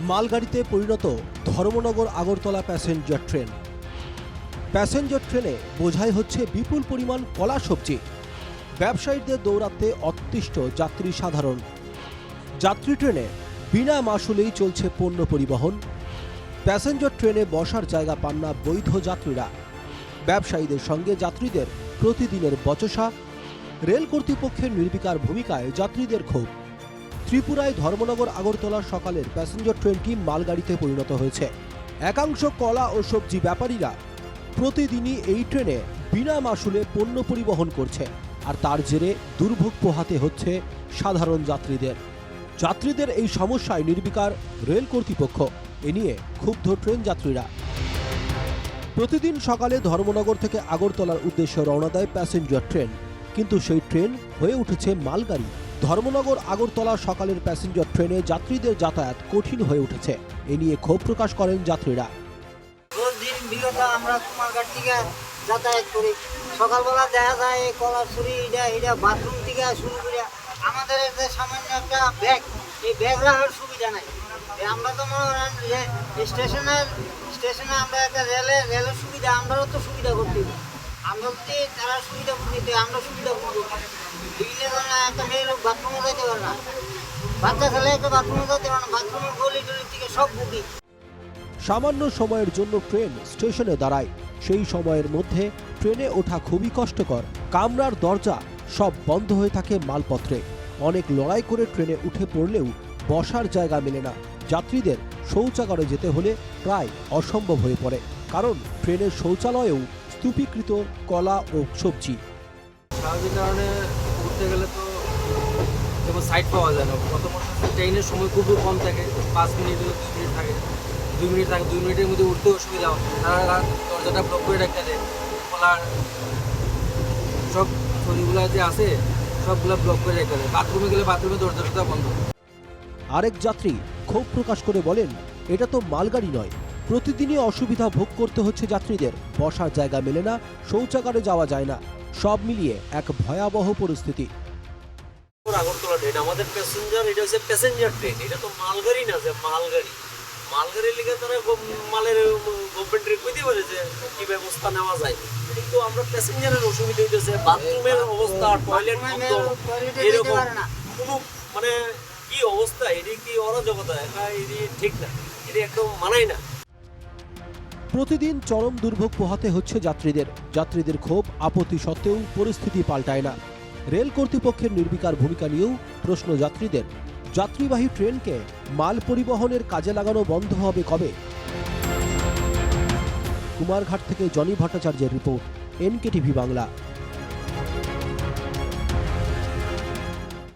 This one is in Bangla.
মালগাড়িতে পরিণত Dharmanagar Agartala passenger train. Passenger ট্রেনে বোঝাই হচ্ছে বিপুল পরিমাণ কলা সবজি। ব্যবসায়ীদের দৌরাত্মে অতিষ্ঠ যাত্রী সাধারণ। যাত্রী ট্রেনে বিনা মাশুলেই চলছে পণ্য পরিবহন। প্যাসেঞ্জার ট্রেনে বসার জায়গা পান না বৈধ যাত্রীরা। ব্যবসায়ীদের সঙ্গে যাত্রীদের প্রতিদিনের বচসা। রেল কর্তৃপক্ষের নির্বিকার ভূমিকায় যাত্রীদের ক্ষোভ। ত্রিপুরায় ধর্মনগর আগরতলা সকালের প্যাসেঞ্জার ট্রেনটি মালগাড়িতে পরিণত হয়েছে। একাংশ কলা ও সবজি ব্যাপারীরা প্রতিদিনই এই ট্রেনে বিনা মাশুলে পণ্য পরিবহন করছে, আর তার জেরে দুর্ভোগ পোহাতে হচ্ছে সাধারণ যাত্রীদের। যাত্রীদের এই সমস্যায় নির্বিকার রেল কর্তৃপক্ষ। এ নিয়ে ক্ষুব্ধ ট্রেন যাত্রীরা। প্রতিদিন সকালে ধর্মনগর থেকে আগরতলার উদ্দেশ্যে রওনা দেয় প্যাসেঞ্জার ট্রেন, কিন্তু সেই ট্রেন হয়ে উঠেছে মালগাড়ি। ধর্মনগর আগরতলা সকালের প্যাসেঞ্জার ট্রেনে যাত্রীদের যাতায়াত কঠিন হয়ে উঠেছে। এ নিয়ে ক্ষোভ প্রকাশ করেন যাত্রীরা। বিগত আমরা কুমারঘাট থেকে যাতায়াত করি, সকালবেলা দেখা যায় এই কলার ছুরি এটা বাথরুম থেকে শুরু করে আমাদের যে সামান্য একটা ব্যাগ, এই ব্যাগ রাখার সুবিধা নাই। আমরা তো মনে করেন যে স্টেশনে আমরা একটা রেলের সুবিধা, আমরাও তো সুবিধা করতে, আমরা যদি তারা সুবিধা নিতে আমরা সুবিধা করবো। বিভিন্ন ধরনের একটা মেয়ে লোক বাথরুমে যেতে পারে না, বাচ্চা ছেলে একটা বাথরুমে যেতে পারে না, বাথরুমের গলি টলি থেকে সব বুকি। সামান্য সময়ের জন্য ট্রেন স্টেশনে দাঁড়ায়। সেই সময়ের মধ্যে ট্রেনে ওঠা খুবই কষ্টকর। কামরার দরজা সব বন্ধ হয়ে থাকে মালপত্রে। অনেক লড়াই করে ট্রেনে উঠে পড়লেও বসার জায়গা মেলে না। যাত্রীদের শৌচাগারে যেতে হলে প্রায় অসম্ভব হয়ে পড়ে, কারণ ট্রেনের শৌচালয়েও স্তূপীকৃত কলা ও সবজি। স্বাভাবিক কারণে উঠতে গেলে তো যেমন সাইড পাওয়া যায় না। প্রথমত ট্রেনের সময় খুবই কম থাকে, 5 মিনিট 2 মিনিট থাকে, 2 মিনিট থাকে। 2 মিনিটের মধ্যে উঠতে অসুবিধা হয়, তারা দরজাটা ব্লক করে রাখতে দেয়। কলার সব ছড়িগুলো যে আছে সবগুলো ব্লক করে রেখে দেয়। বাথরুমে গেলে বাথরুমের দরজাটা বন্ধ। আরেক যাত্রী ক্ষোভ প্রকাশ করে বলেন, এটা তো মালগাড়ি নয়, প্রতিদিনই অসুবিধা ভোগ করতে হচ্ছে যাত্রীদের। বসার জায়গা মেলে না, শৌচাগারে যাওয়া যায় না, সব মিলিয়ে এক ভয়াবহ পরিস্থিতি। আগরতলা ট্রেন আমাদের প্যাসেঞ্জার, এটা হচ্ছে প্যাসেঞ্জার ট্রেন, এটা তো মালগাড়ি না। যে মালগাড়ির লিগে তারা মালের গভর্নমেন্টের কইতে বলেছে কি ব্যবস্থা নেওয়া যায়, কিন্তু আমরা প্যাসেঞ্জারের অসুবিধা হইতেছে। বাথরুমের অবস্থা, টয়লেট বন্ধ, এরকম কোনো মানে কি অবস্থা, এটি কি অরাজকতা, এটি ঠিক না, এটি একদম মানায় না। প্রতিদিন চরম দুর্ভোগ পোহাতে হচ্ছে যাত্রীদের। যাত্রীদের ক্ষোভ আপত্তি সত্ত্বেও পরিস্থিতি পাল্টায় না। রেল কর্তৃপক্ষের নির্বিকার ভূমিকা নিয়েও প্রশ্ন যাত্রীদের। যাত্রীবাহী ট্রেনকে মাল পরিবহনের কাজে লাগানো বন্ধ হবে কবে? কুমারঘাট থেকে জনি ভট্টাচার্যের রিপোর্ট, NKTV বাংলা।